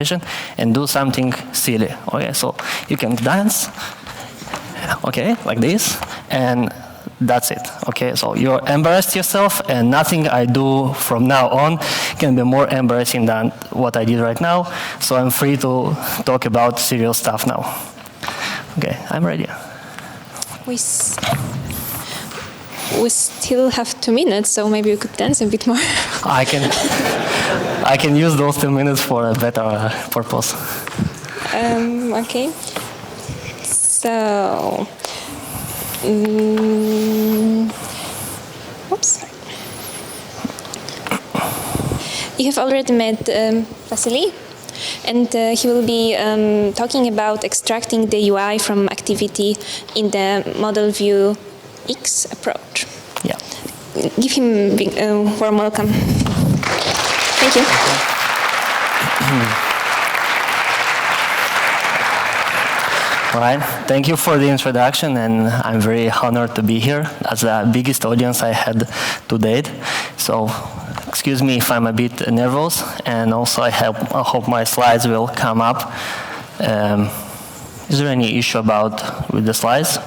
and do something silly. Okay, so you can dance, okay, like this, and that's it. Okay, so you embarrass yourself, and nothing I do from now on can be more embarrassing than what I did right now. So I'm free to talk about serious stuff now. Okay, I'm ready. We still have 2 minutes, so maybe we could dance a bit more. I can use those 2 minutes for a better purpose. Okay. So, oops. You have already met Vasily, and he will be talking about extracting the UI from activity in the model view X approach. Yeah. Give him a warm welcome. Thank you. All right. Thank you for the introduction, and I'm very honored to be here. That's the biggest audience I had to date. So, excuse me if I'm a bit nervous, and also I hope my slides will come up. Is there any issue with the slides?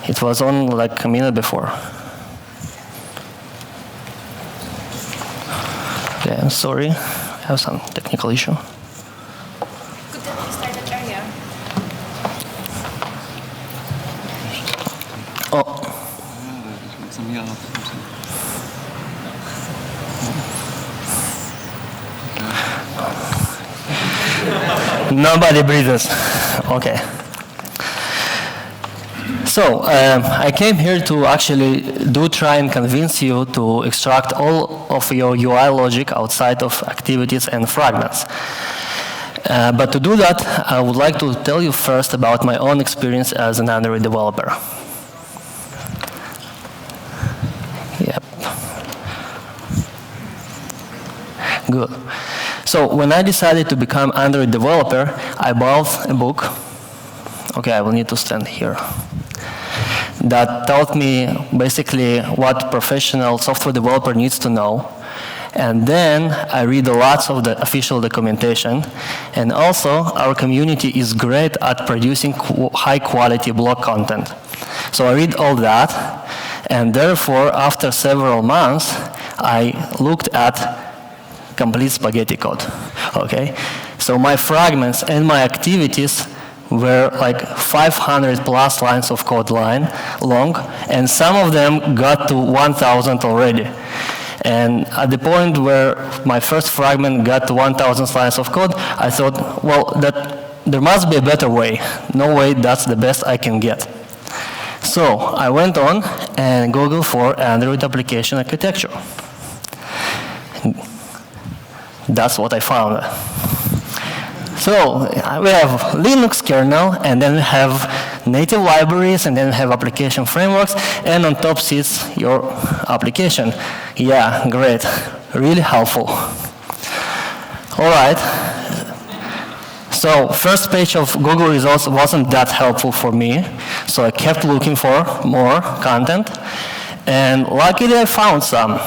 It was on like a minute before. Okay, I'm sorry. I have some technical issue. Good that you started earlier. Oh. Nobody breathes. Okay. So, I came here to actually try and convince you to extract all of your UI logic outside of activities and fragments. But to do that, I would like to tell you first about my own experience as an Android developer. Yep. Good. So, when I decided to become Android developer, I bought a book. Okay, I will need to stand here. That taught me basically what professional software developer needs to know. And then I read lots of the official documentation. And also, our community is great at producing high-quality blog content. So I read all that, and therefore, after several months, I looked at complete spaghetti code. Okay? So my fragments and my activities were like 500 plus lines of code long, and some of them got to 1,000 already. And at the point where my first fragment got to 1,000 lines of code, I thought, well, there must be a better way. No way that's the best I can get. So I went on and Googled for Android application architecture. That's what I found. So we have Linux kernel, and then we have native libraries, and then we have application frameworks, and on top sits your application. Yeah, great. Really helpful. All right. So first page of Google results wasn't that helpful for me, so I kept looking for more content, and luckily I found some.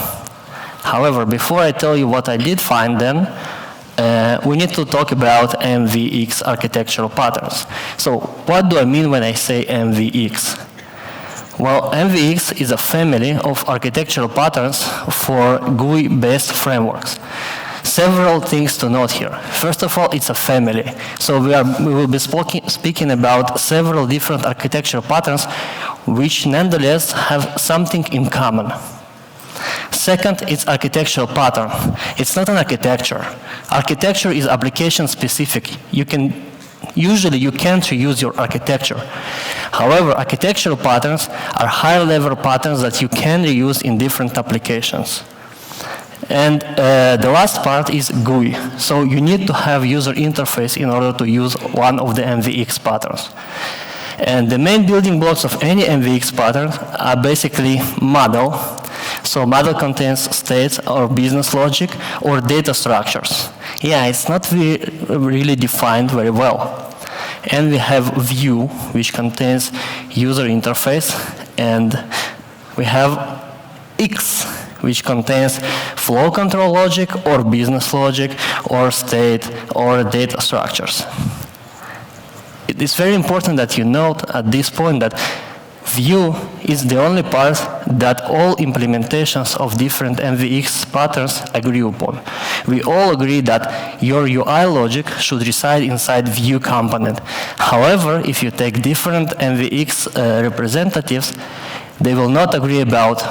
However, before I tell you what I did find then, we need to talk about MVX architectural patterns. So what do I mean when I say MVX? Well, MVX is a family of architectural patterns for GUI-based frameworks. Several things to note here. First of all, it's a family. So we will be speaking about several different architectural patterns which nonetheless have something in common. Second, it's architectural pattern. It's not an architecture. Architecture is application specific. Usually you can't reuse your architecture. However, architectural patterns are higher level patterns that you can reuse in different applications. And the last part is GUI. So you need to have user interface in order to use one of the MVX patterns. And the main building blocks of any MVX pattern are basically model. So model contains states or business logic or data structures. Yeah, it's not really defined very well. And we have view, which contains user interface, and we have X, which contains flow control logic or business logic or state or data structures. It is very important that you note at this point that view is the only part that all implementations of different MVX patterns agree upon. We all agree that your UI logic should reside inside view component. However, if you take different MVX representatives, they will not agree about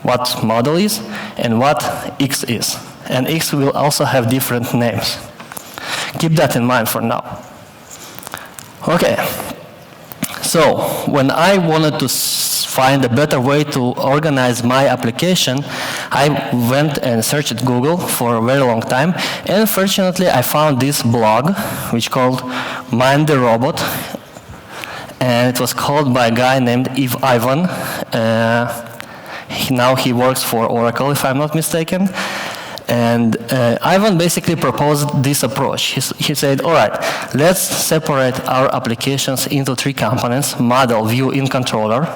what model is and what X is. And X will also have different names. Keep that in mind for now. Okay. So when I wanted to find a better way to organize my application, I went and searched Google for a very long time, and fortunately I found this blog, which called Mind the Robot, and it was called by a guy named Ivan. Now he works for Oracle, if I'm not mistaken. And Ivan basically proposed this approach. He said, all right, let's separate our applications into 3 components: model, view, and controller.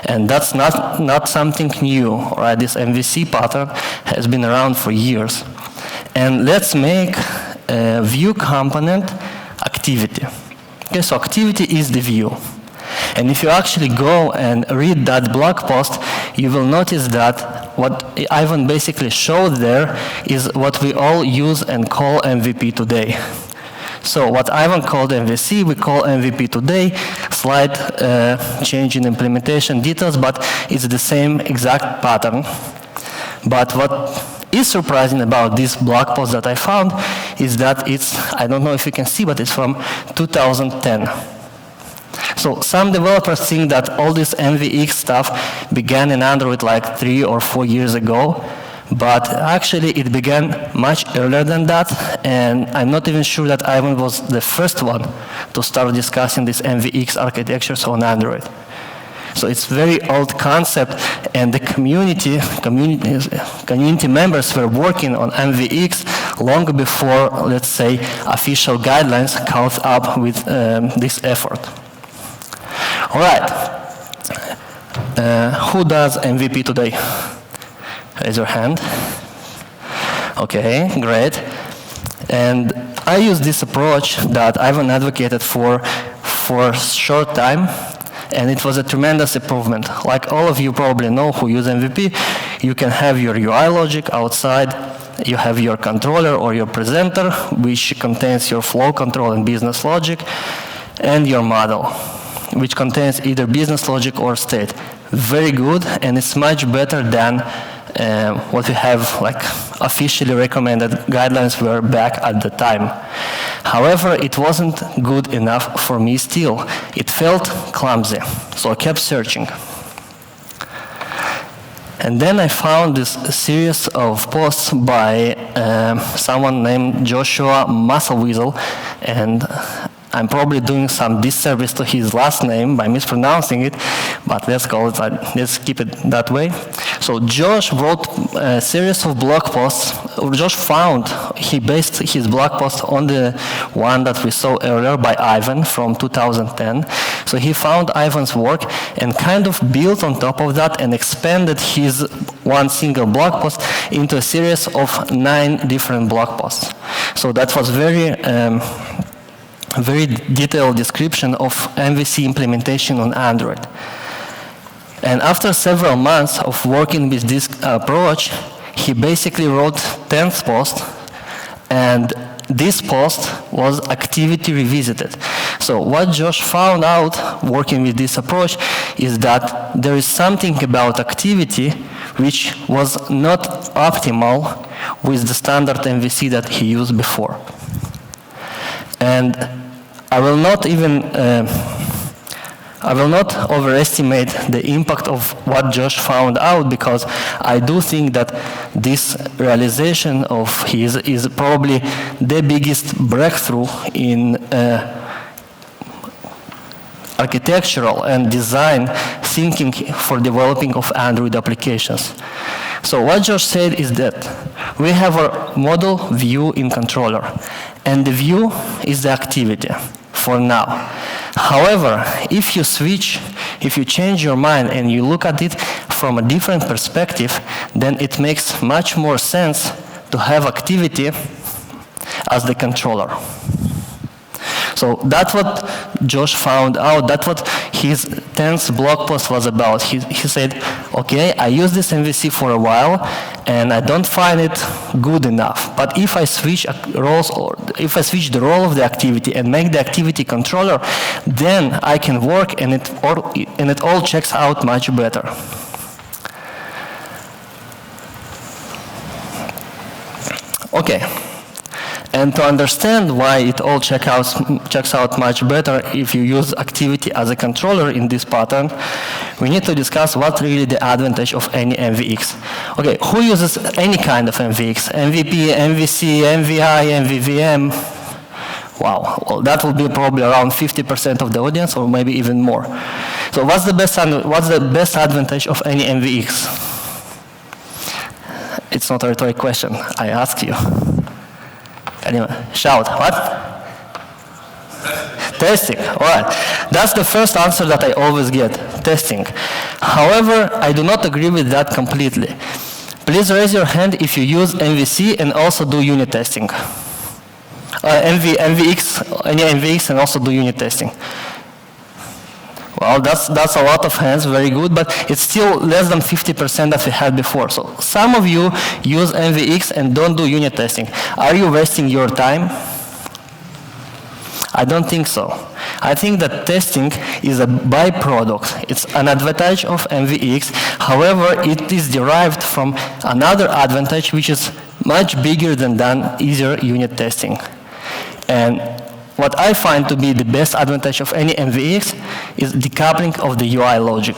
And that's not something new, right? This MVC pattern has been around for years. And let's make a view component activity. Okay, so activity is the view. And if you actually go and read that blog post, you will notice that what Ivan basically showed there is what we all use and call MVP today. So what Ivan called MVC, we call MVP today. Slight change in implementation details, but it's the same exact pattern. But what is surprising about this blog post that I found is that it's, I don't know if you can see, but it's from 2010. So some developers think that all this MVX stuff began in Android like 3 or 4 years ago, but actually it began much earlier than that, and I'm not even sure that Ivan was the first one to start discussing these MVX architectures on Android. So it's very old concept, and the community members were working on MVX long before, let's say, official guidelines caught up with this effort. All right. Who does MVP today? Raise your hand. Okay, great. And I use this approach that Ivan advocated for a short time, and it was a tremendous improvement. Like all of you probably know who use MVP, you can have your UI logic outside, you have your controller or your presenter, which contains your flow control and business logic, and your model, which contains either business logic or state. Very good, and it's much better than what we have, like officially recommended guidelines were back at the time. However, it wasn't good enough for me still. It felt clumsy, so I kept searching. And then I found this series of posts by someone named Joshua Muscleweasel, and I'm probably doing some disservice to his last name by mispronouncing it, but let's keep it that way. So Josh wrote a series of blog posts. He based his blog post on the one that we saw earlier by Ivan from 2010. So he found Ivan's work and kind of built on top of that and expanded his one single blog post into a series of 9 different blog posts. So that was very detailed description of MVC implementation on Android. And after several months of working with this approach, he basically wrote 10th post, and this post was Activity Revisited. So what Josh found out working with this approach is that there is something about activity which was not optimal with the standard MVC that he used before. And I will not overestimate the impact of what Josh found out, because I do think that this realization of his is probably the biggest breakthrough in architectural and design thinking for developing of Android applications. So what Josh said is that we have our model, view, in controller, and the view is the activity for now. However, if you switch If you change your mind and you look at it from a different perspective, then it makes much more sense to have activity as the controller. So that's what Josh found out. That's what his 10th blog post was about. He said, okay, I use this MVC for a while and I don't find it good enough. But if I switch roles, or if I switch the role of the activity and make the activity controller, then I can work and it all checks out much better. Okay. And to understand why it all checks out much better if you use activity as a controller in this pattern, we need to discuss what really the advantage of any MVX. Okay, who uses any kind of MVX? MVP, MVC, MVI, MVVM? Wow, well, that will be probably around 50% of the audience, or maybe even more. So what's the best advantage of any MVX? It's not a rhetorical question, I ask you. Anyway, shout, what? Testing, all right. That's the first answer that I always get, testing. However, I do not agree with that completely. Please raise your hand if you use MVC and also do unit testing. Any MVX and also do unit testing. Well, that's a lot of hands, very good, but it's still less than 50% that we had before. So some of you use MVX and don't do unit testing. Are you wasting your time? I don't think so. I think that testing is a byproduct. It's an advantage of MVX. However, it is derived from another advantage which is much bigger than easier unit testing. And what I find to be the best advantage of any MVX is decoupling of the UI logic.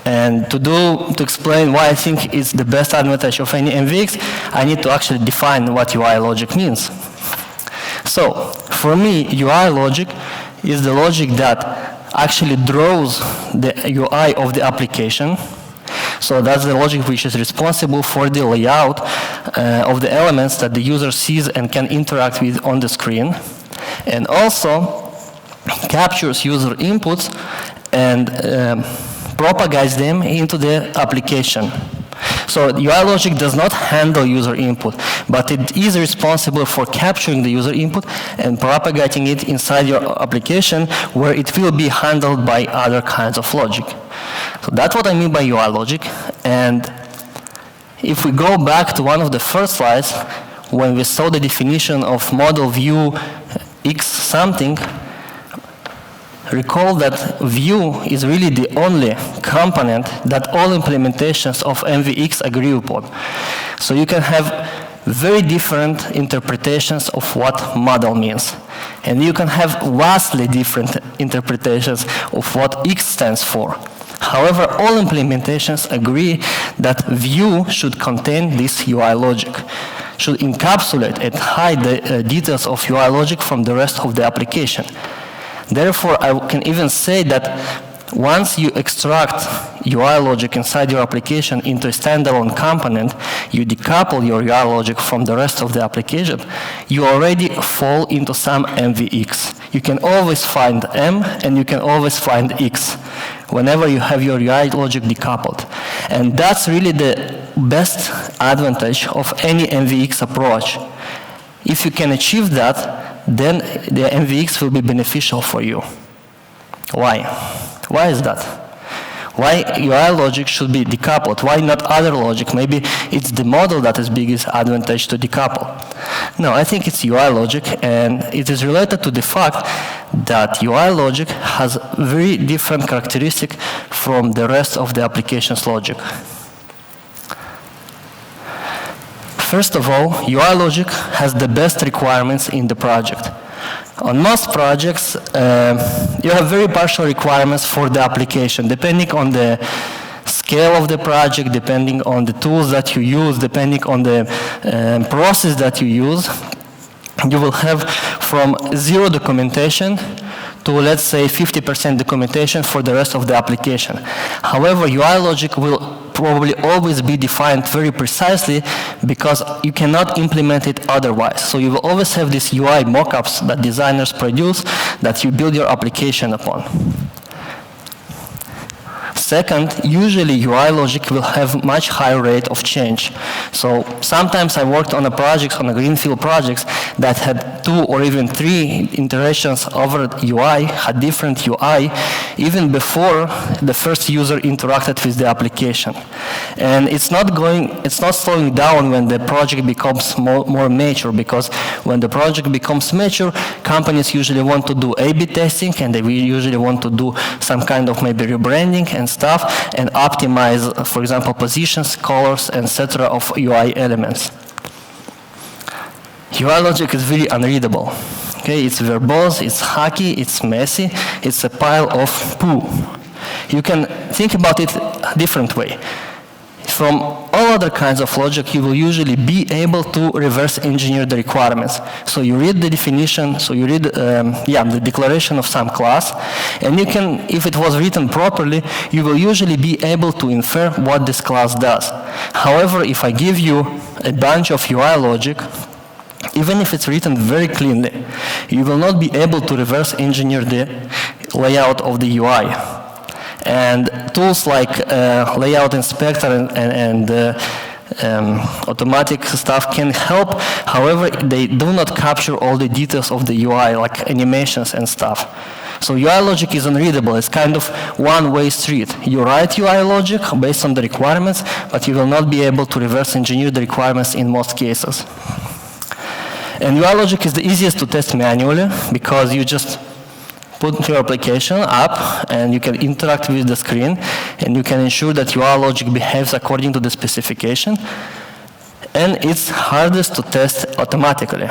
And to explain why I think it's the best advantage of any MVX, I need to actually define what UI logic means. So, for me, UI logic is the logic that actually draws the UI of the application. So that's the logic which is responsible for the layout of the elements that the user sees and can interact with on the screen. And also captures user inputs and propagates them into the application. So UI logic does not handle user input, but it is responsible for capturing the user input and propagating it inside your application where it will be handled by other kinds of logic. So that's what I mean by UI logic. And if we go back to one of the first slides, when we saw the definition of model view X something, recall that view is really the only component that all implementations of MVX agree upon. So you can have very different interpretations of what model means. And you can have vastly different interpretations of what X stands for. However, all implementations agree that view should contain this UI logic, should encapsulate and hide the details of UI logic from the rest of the application. Therefore, I can even say that once you extract UI logic inside your application into a standalone component, you decouple your UI logic from the rest of the application, you already fall into some MVX. You can always find M and you can always find X whenever you have your UI logic decoupled. And that's really the best advantage of any MVX approach. If you can achieve that, then the MVX will be beneficial for you. Why? Why is that? Why UI logic should be decoupled? Why not other logic? Maybe it's the model that is biggest advantage to decouple. No, I think it's UI logic, and it is related to the fact that UI logic has very different characteristics from the rest of the application's logic. First of all, UI logic has the best requirements in the project. On most projects, you have very partial requirements for the application, depending on the scale of the project, depending on the tools that you use, depending on the process that you use. You will have from zero documentation to, let's say, 50% documentation for the rest of the application. However, UI logic will probably always be defined very precisely because you cannot implement it otherwise. So you will always have these UI mockups that designers produce that you build your application upon. Second, usually UI logic will have much higher rate of change. So sometimes I worked on a greenfield projects that had 2 or even 3 iterations over UI, had different UI, even before the first user interacted with the application. And it's not slowing down when the project becomes more mature, because when the project becomes mature, companies usually want to do A/B testing, and they usually want to do some kind of maybe rebranding and stuff, and optimize, for example, positions, colors, etc. of UI elements. UI logic is very unreadable. Okay, it's verbose, it's hacky, it's messy, it's a pile of poo. You can think about it a different way. From all other kinds of logic, you will usually be able to reverse engineer the requirements. So you read the definition, so you read the declaration of some class, and you can, if it was written properly, you will usually be able to infer what this class does. However, if I give you a bunch of UI logic, even if it's written very cleanly, you will not be able to reverse engineer the layout of the UI. And tools like layout inspector and automatic stuff can help. However, they do not capture all the details of the UI, like animations and stuff. So UI logic is unreadable. It's kind of one-way street. You write UI logic based on the requirements, but you will not be able to reverse engineer the requirements in most cases. And UI logic is the easiest to test manually, because you just put your application up and you can interact with the screen, and you can ensure that UI logic behaves according to the specification. And it's hardest to test automatically.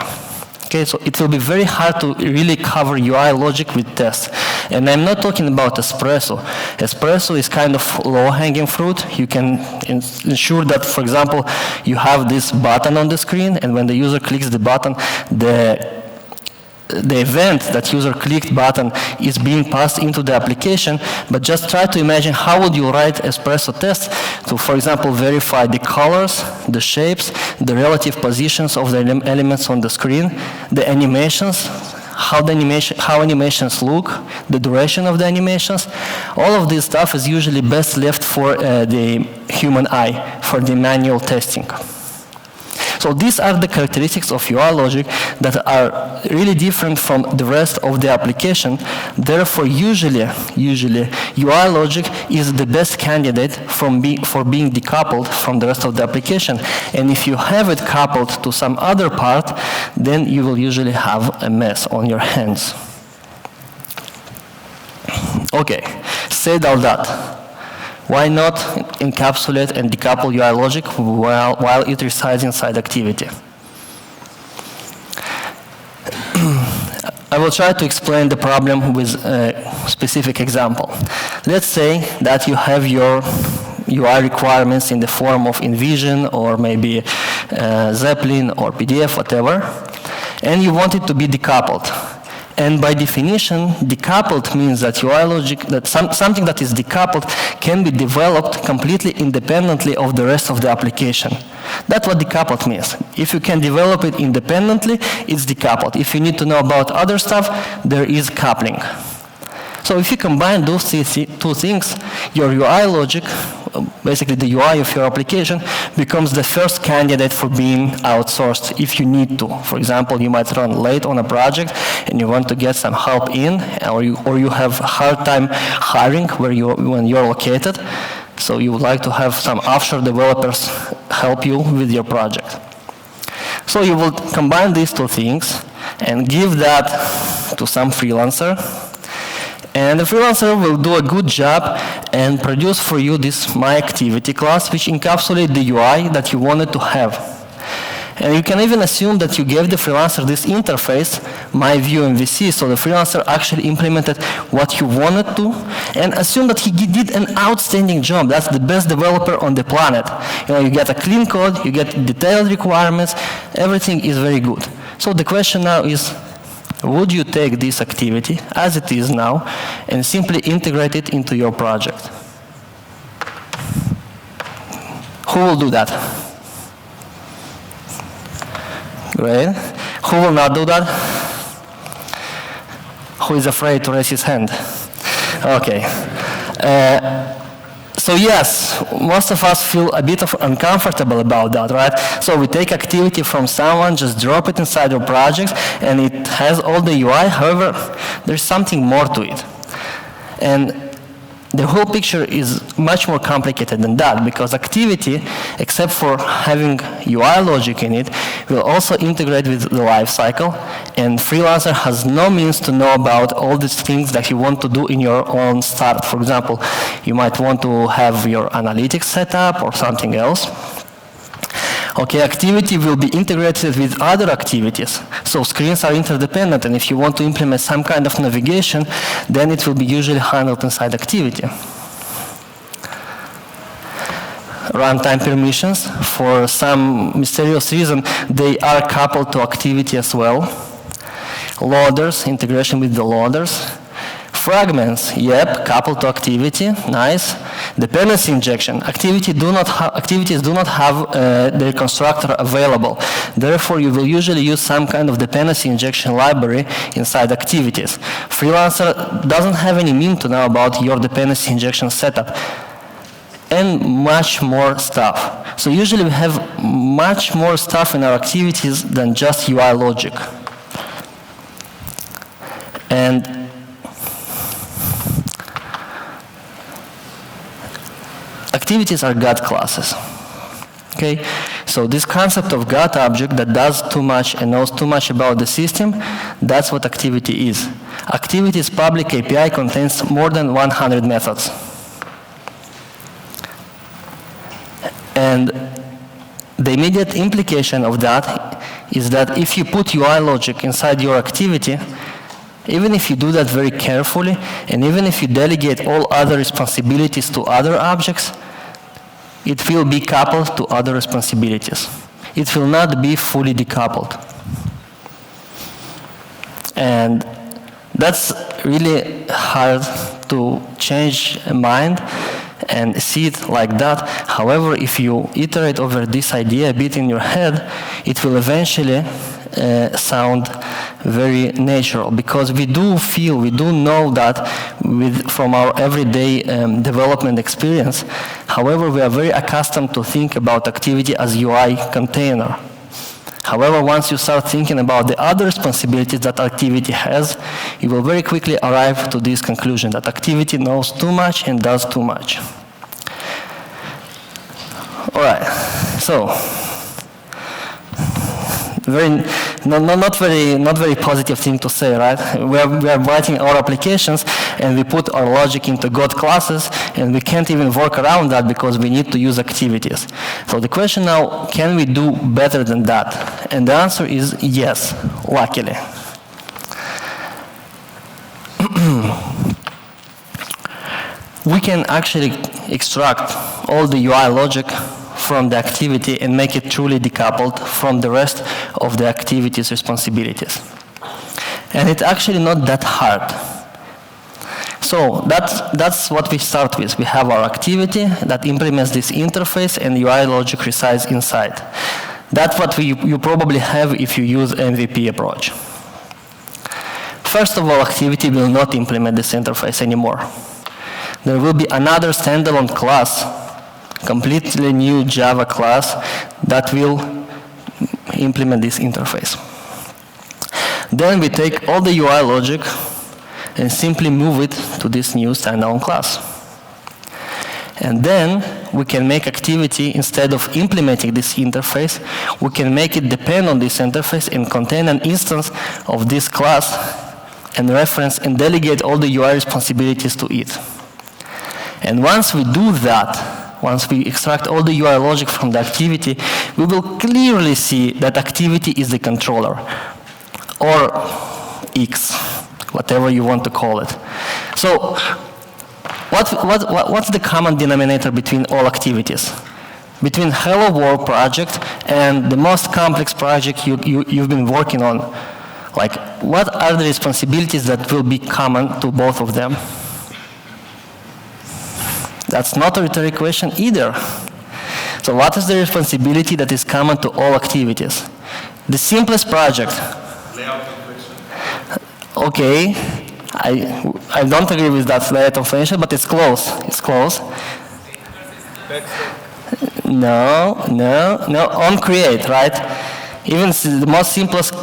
Okay, so it will be very hard to really cover UI logic with tests. And I'm not talking about Espresso. Espresso is kind of low-hanging fruit. You can ensure that, for example, you have this button on the screen, and when the user clicks the button, the event that user clicked button is being passed into the application. But just try to imagine how would you write Espresso tests to, for example, verify the colors, the shapes, the relative positions of the elements on the screen, the animations, how animations look, the duration of the animations. All of this stuff is usually best left for the human eye, for the manual testing. So these are the characteristics of UI logic that are really different from the rest of the application. Therefore, usually UI logic is the best candidate for being decoupled from the rest of the application. And if you have it coupled to some other part, then you will usually have a mess on your hands. Okay, said all that. Why not encapsulate and decouple UI logic while it resides inside activity? I will try to explain the problem with a specific example. Let's say that you have your UI requirements in the form of InVision or maybe Zeppelin or PDF, whatever, and you want it to be decoupled. And by definition, decoupled means that UI logic, that something that is decoupled can be developed completely independently of the rest of the application. That's what decoupled means. If you can develop it independently, it's decoupled. If you need to know about other stuff, there is coupling. So if you combine those two things, your UI logic, basically the UI of your application, becomes the first candidate for being outsourced if you need to. For example, you might run late on a project and you want to get some help in, or you have a hard time hiring when you're located. So you would like to have some offshore developers help you with your project. So you will combine these two things and give that to some freelancer. And the freelancer will do a good job and produce for you this MyActivity class, which encapsulates the UI that you wanted to have. And you can even assume that you gave the freelancer this interface, MyView so the freelancer actually implemented what you wanted to, and assume that he did an outstanding job. That's the best developer on the planet. You get a clean code, you get detailed requirements, everything is very good. So the question now is, would you take this activity as it is now and simply integrate it into your project? Who will do that? Great. Who will not do that? Who is afraid to raise his hand? Okay. So yes, most of us feel a bit uncomfortable about that, right? So we take activity from someone, just drop it inside your project, and it has all the UI. However, there's something more to it. And the whole picture is much more complicated than that, because activity, except for having UI logic in it, will also integrate with the lifecycle, and freelancer has no means to know about all these things that you want to do in your own start. For example, you might want to have your analytics set up or something else. Okay, activity will be integrated with other activities. So screens are interdependent, and if you want to implement some kind of navigation, then it will be usually handled inside activity. Runtime permissions, for some mysterious reason, they are coupled to activity as well. Loaders, integration with the loaders. Fragments, yep, coupled to activity, nice. Dependency injection, activities do not have their constructor available. Therefore, you will usually use some kind of dependency injection library inside activities. Freelancer doesn't have any mean to know about your dependency injection setup, and much more stuff. So usually we have much more stuff in our activities than just UI logic. And activities are God classes. Okay? So this concept of God object that does too much and knows too much about the system, that's what activity is. Activity's public API contains more than 100 methods. And the immediate implication of that is that if you put UI logic inside your activity, even if you do that very carefully, and even if you delegate all other responsibilities to other objects, it will be coupled to other responsibilities. It will not be fully decoupled. And that's really hard to change a mind and see it like that. However, if you iterate over this idea a bit in your head, it will eventually sound very natural, because we do know that from our everyday development experience. However, we are very accustomed to think about activity as UI container. However, once you start thinking about the other responsibilities that activity has, you will very quickly arrive to this conclusion that activity knows too much and does too much. All right, so not very positive thing to say, right? We are writing our applications and we put our logic into God classes, and we can't even work around that because we need to use activities. So the question now, can we do better than that? And the answer is yes, luckily. We can actually extract all the UI logic from the activity and make it truly decoupled from the rest of the activity's responsibilities. And it's actually not that hard. So that's what we start with. We have our activity that implements this interface, and UI logic resides inside. That's what you probably have if you use MVP approach. First of all, activity will not implement this interface anymore. There will be another standalone class, completely new Java class, that will implement this interface. Then we take all the UI logic and simply move it to this new standalone class. And then we can make activity, instead of implementing this interface, we can make it depend on this interface and contain an instance of this class and reference and delegate all the UI responsibilities to it. And once we do that, once we extract all the UI logic from the activity, we will clearly see that activity is the controller, or X, whatever you want to call it. So what's the common denominator between all activities? Between Hello World project and the most complex project you've been working on, Like, what are the responsibilities that will be common to both of them? That's not a rhetoric question either. So what is the responsibility that is common to all activities? The simplest project. Layout inflation. Okay, I don't agree with that layout inflation, but it's close. It's close. No, on create, right? Even the most simplest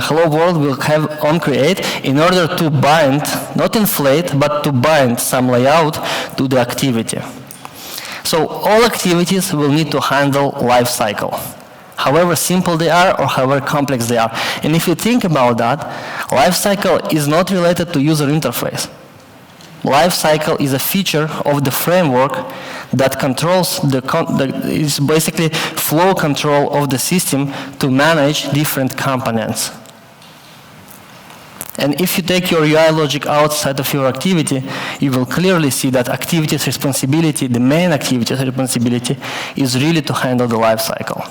hello world will have on create in order to bind, not inflate, but to bind some layout to the activity. So all activities will need to handle life cycle, however simple they are or however complex they are. And if you think about that, life cycle is not related to user interface. Life cycle is a feature of the framework that controls is basically flow control of the system to manage different components. And if you take your UI logic outside of your activity, you will clearly see that activity's responsibility, the main activity's responsibility, is really to handle the life cycle.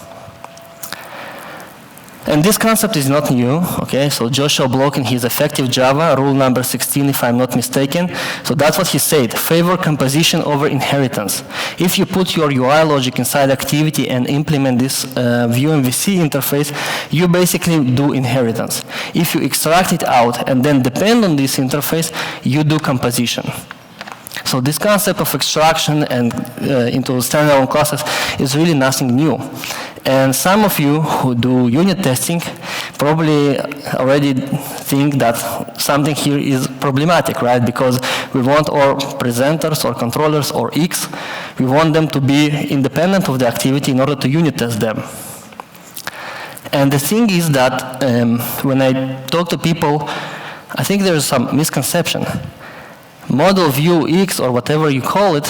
And this concept is not new, okay? So Joshua Block in his Effective Java, rule number 16, if I'm not mistaken, so that's what he said, favor composition over inheritance. If you put your UI logic inside activity and implement this view MVC interface, you basically do inheritance. If you extract it out and then depend on this interface, you do composition. So this concept of extraction and into standalone classes is really nothing new. And some of you who do unit testing probably already think that something here is problematic, right? Because we want our presenters or controllers or X, we want them to be independent of the activity in order to unit test them. And the thing is that when I talk to people, I think there's some misconception. Model view X, or whatever you call it,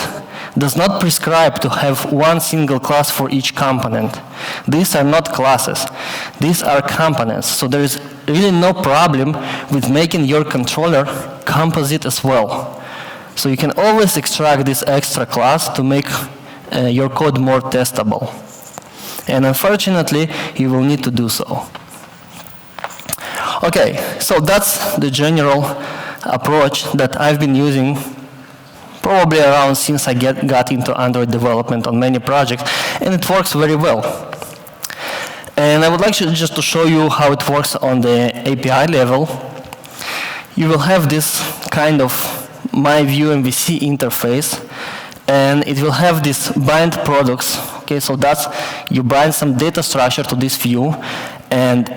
does not prescribe to have one single class for each component. These are not classes. These are components. So there is really no problem with making your controller composite as well. So you can always extract this extra class to make your code more testable. And unfortunately, you will need to do so. Okay, so that's the general approach that I've been using probably around since I got into Android development on many projects, and it works very well. And I would like just to show you how it works on the API level. You will have this kind of my view MVC interface, and it will have this bind products. Okay, so that's, you bind some data structure to this view, and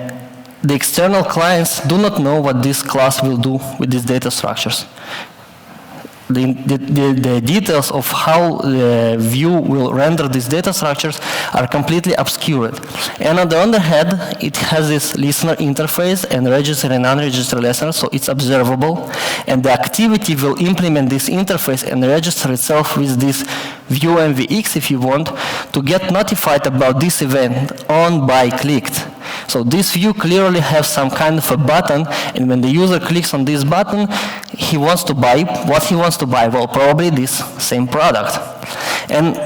the external clients do not know what this class will do with these data structures. The details of how the view will render these data structures are completely obscured. And on the other hand, it has this listener interface and register and unregistered listener, so it's observable. And the activity will implement this interface and register itself with this view MVX, if you want, to get notified about this event on by clicked. So this view clearly has some kind of a button, and when the user clicks on this button, he wants to buy what he wants to buy. Well, probably this same product. And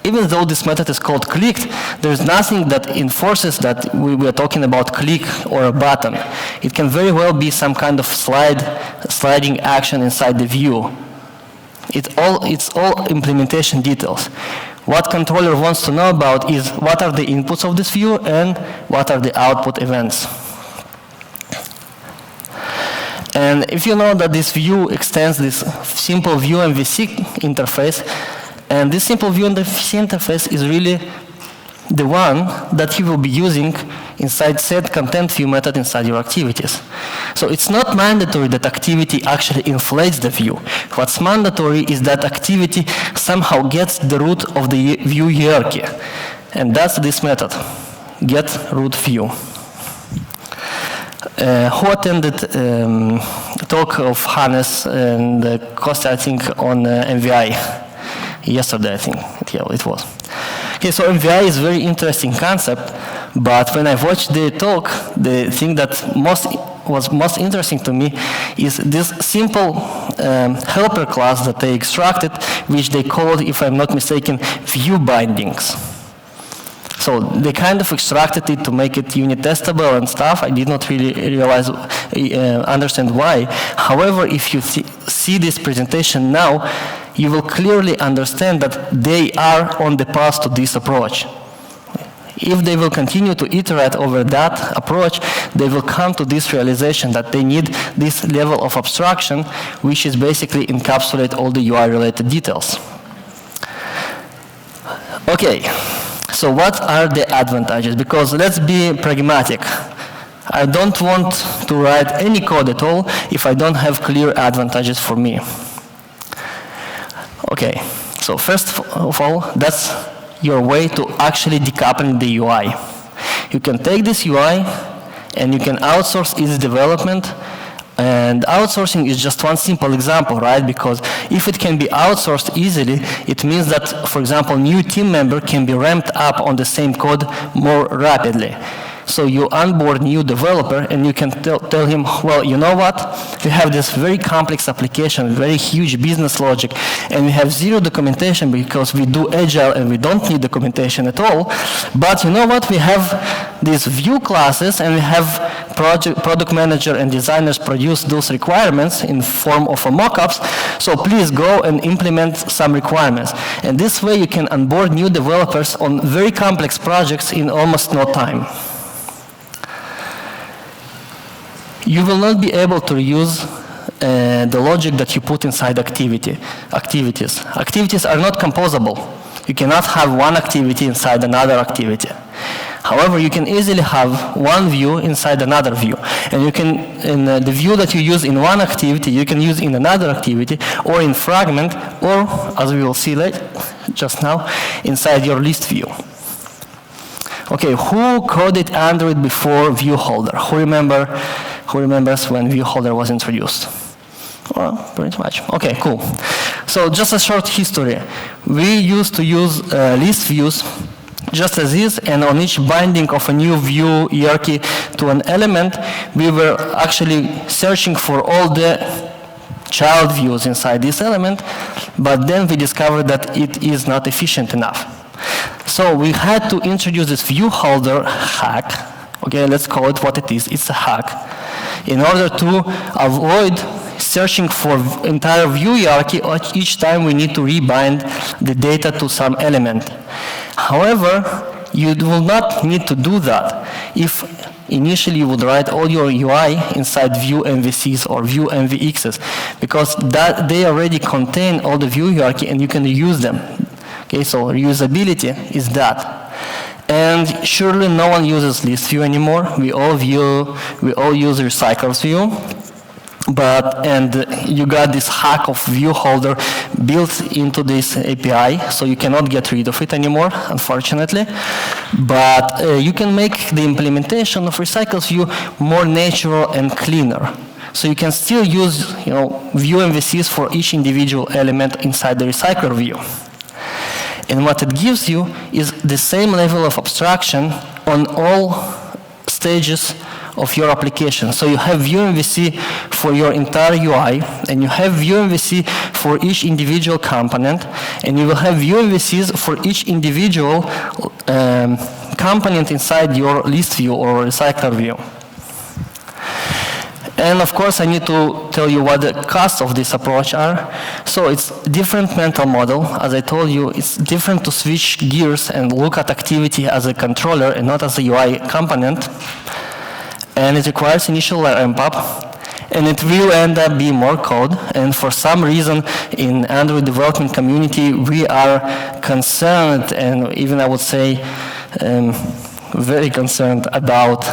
even though this method is called clicked, there's nothing that enforces that we are talking about click or a button. It can very well be some kind of sliding action inside the view. It's all implementation details. What controller wants to know about is what are the inputs of this view and what are the output events. And if you know that this view extends this simple view MVC interface, and this simple view MVC interface is really the one that you will be using inside set content view method inside your activities. So it's not mandatory that activity actually inflates the view. What's mandatory is that activity somehow gets the root of the view hierarchy. And that's this method, get root view. Who attended the talk of Hannes and Kostya, I think, on MVI? Yesterday, I think it was. Okay, so MVI is a very interesting concept, but when I watched the talk, the thing that was most interesting to me is this simple helper class that they extracted, which they called, if I'm not mistaken, view bindings. So they kind of extracted it to make it unit testable and stuff. I did not really realize, understand why. However, if you see this presentation now, you will clearly understand that they are on the path to this approach. If they will continue to iterate over that approach, they will come to this realization that they need this level of abstraction, which is basically encapsulate all the UI-related details. Okay, so what are the advantages? Because let's be pragmatic. I don't want to write any code at all if I don't have clear advantages for me. Okay, so first of all, that's your way to actually decoupling the UI. You can take this UI and you can outsource its development. And outsourcing is just one simple example, right? Because if it can be outsourced easily, it means that, for example, new team member can be ramped up on the same code more rapidly. So you onboard new developer and you can tell him, well, you know what? We have this very complex application, very huge business logic, and we have zero documentation because we do agile and we don't need documentation at all. But you know what? We have these view classes and we have product manager and designers produce those requirements in form of a mockups. So please go and implement some requirements. And this way you can onboard new developers on very complex projects in almost no time. You will not be able to use the logic that you put inside activities. Activities are not composable. You cannot have one activity inside another activity. However, you can easily have one view inside another view. And you can, in the view that you use in one activity, you can use in another activity, or in fragment, or, as we will see later, just now, inside your list view. Okay, who coded Android before view holder? Who remembers when view holder was introduced? Well, pretty much. Okay, cool. So just a short history. We used to use list views just as is, and on each binding of a new view hierarchy to an element, we were actually searching for all the child views inside this element, but then we discovered that it is not efficient enough. So we had to introduce this view holder hack. Okay, let's call it what it is. It's a hack. In order to avoid searching for entire view hierarchy each time we need to rebind the data to some element. However, you will not need to do that if initially you would write all your UI inside view MVCs or view MVXs, because that they already contain all the view hierarchy and you can reuse them. Okay, so reusability is that. And surely no one uses list view anymore. We all use recyclers view. And you got this hack of view holder built into this API, so you cannot get rid of it anymore, unfortunately. But you can make the implementation of recycles view more natural and cleaner. So you can still use, view MVCs for each individual element inside the recycler view. And what it gives you is the same level of abstraction on all stages of your application. So you have view MVC for your entire UI, and you have view MVC for each individual component, and you will have view MVCs for each individual component inside your list view or recycler view. And of course, I need to tell you what the costs of this approach are. So it's different mental model. As I told you, it's different to switch gears and look at activity as a controller and not as a UI component. And it requires initial ramp up. And it will end up being more code. And for some reason, in Android development community, we are concerned, and even I would say, very concerned about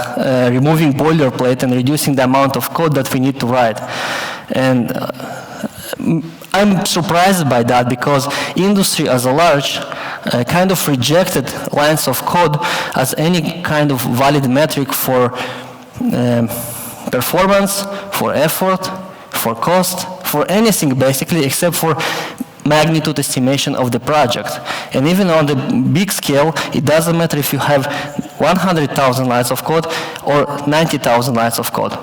removing boilerplate and reducing the amount of code that we need to write. And I'm surprised by that, because industry as a large kind of rejected lines of code as any kind of valid metric for performance, for effort, for cost, for anything basically, except for magnitude estimation of the project. And even on the big scale, it doesn't matter if you have 100,000 lines of code or 90,000 lines of code.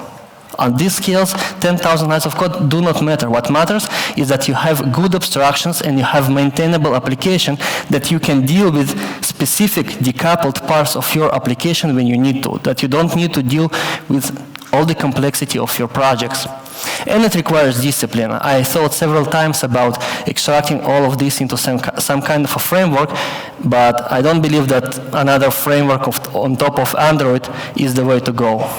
On these scales, 10,000 lines of code do not matter. What matters is that you have good abstractions and you have maintainable application that you can deal with specific decoupled parts of your application when you need to, that you don't need to deal with all the complexity of your projects. And it requires discipline. I thought several times about extracting all of this into some kind of a framework, but I don't believe that another framework on top of Android is the way to go.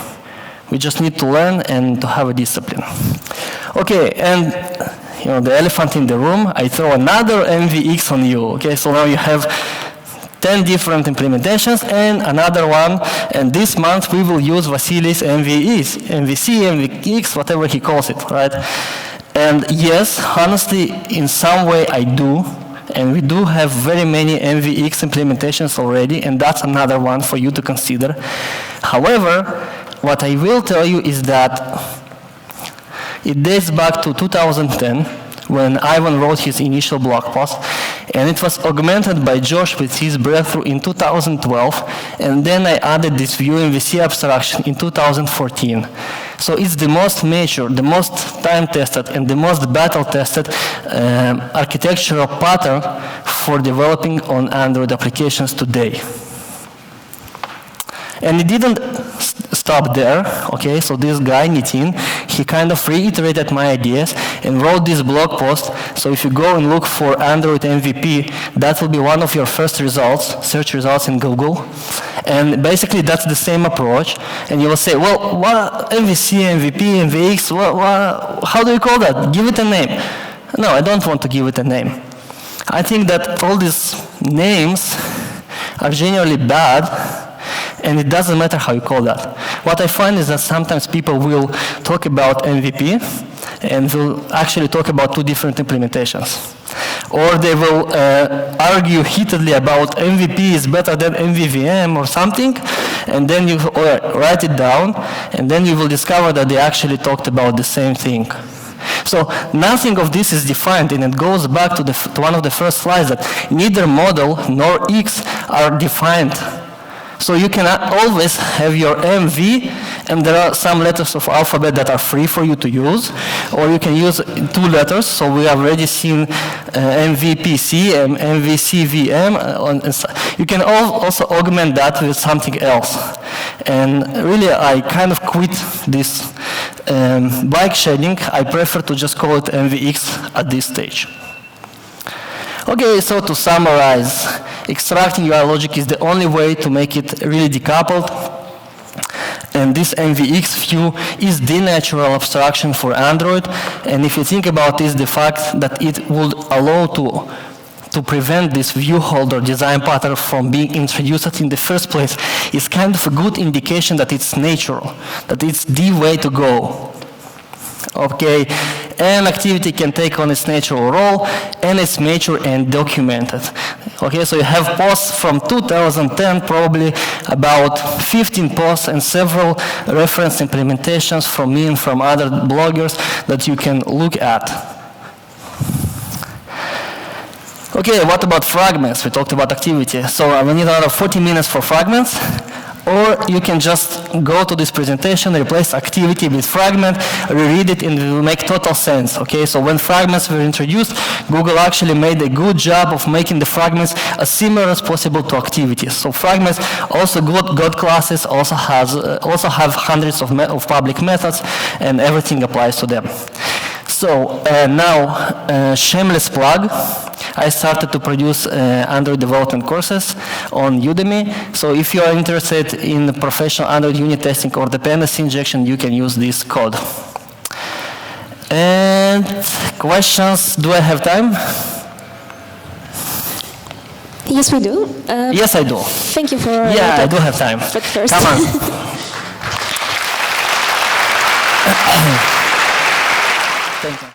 We just need to learn and to have a discipline. Okay, and the elephant in the room, I throw another MVX on you. Okay, so now you have 10 different implementations and another one, and this month we will use Vasily's MVC, MVX, whatever he calls it, right? And yes, honestly, in some way I do, and we do have very many MVX implementations already, and that's another one for you to consider. However, what I will tell you is that it dates back to 2010, when Ivan wrote his initial blog post, and it was augmented by Josh with his breakthrough in 2012, and then I added this Vue MVC abstraction in 2014. So it's the most mature, the most time-tested, and the most battle-tested architectural pattern for developing on Android applications today. And it didn't stop there, okay? So this guy, Nitin, he kind of reiterated my ideas and wrote this blog post. So if you go and look for Android MVP, that will be one of your first results, search results in Google. And basically that's the same approach. And you will say, well, what MVC, MVP, MVX, how do you call that? Give it a name. No, I don't want to give it a name. I think that all these names are generally bad, and it doesn't matter how you call that. What I find is that sometimes people will talk about MVP and will actually talk about two different implementations. Or they will argue heatedly about MVP is better than MVVM or something, and then you write it down, and then you will discover that they actually talked about the same thing. So nothing of this is defined, and it goes back to one of the first slides, that neither model nor X are defined. So you can always have your MV, and there are some letters of alphabet that are free for you to use, or you can use two letters. So we have already seen MVPC and MVCVM. You can also augment that with something else. And really, I kind of quit this bike shading. I prefer to just call it MVX at this stage. Okay, so to summarize, extracting UI logic is the only way to make it really decoupled. And this MVX view is the natural abstraction for Android. And if you think about this, the fact that it would allow to prevent this view holder design pattern from being introduced in the first place is kind of a good indication that it's natural, that it's the way to go. Okay, and activity can take on its natural role, and it's mature and documented. Okay, so you have posts from 2010, probably about 15 posts and several reference implementations from me and from other bloggers that you can look at. Okay, what about fragments? We talked about activity. So we need another 40 minutes for fragments. Or you can just go to this presentation, replace activity with fragment, reread it, and it will make total sense. Okay, so when fragments were introduced, Google actually made a good job of making the fragments as similar as possible to activities. So fragments also got classes, also have hundreds of public methods, and everything applies to them. So now, shameless plug. I started to produce Android development courses on Udemy. So if you are interested in professional Android unit testing or dependency injection, you can use this code. And questions? Do I have time? Yes, we do. Yes, I do. Thank you for I do have time. But first. Come on. Thank you.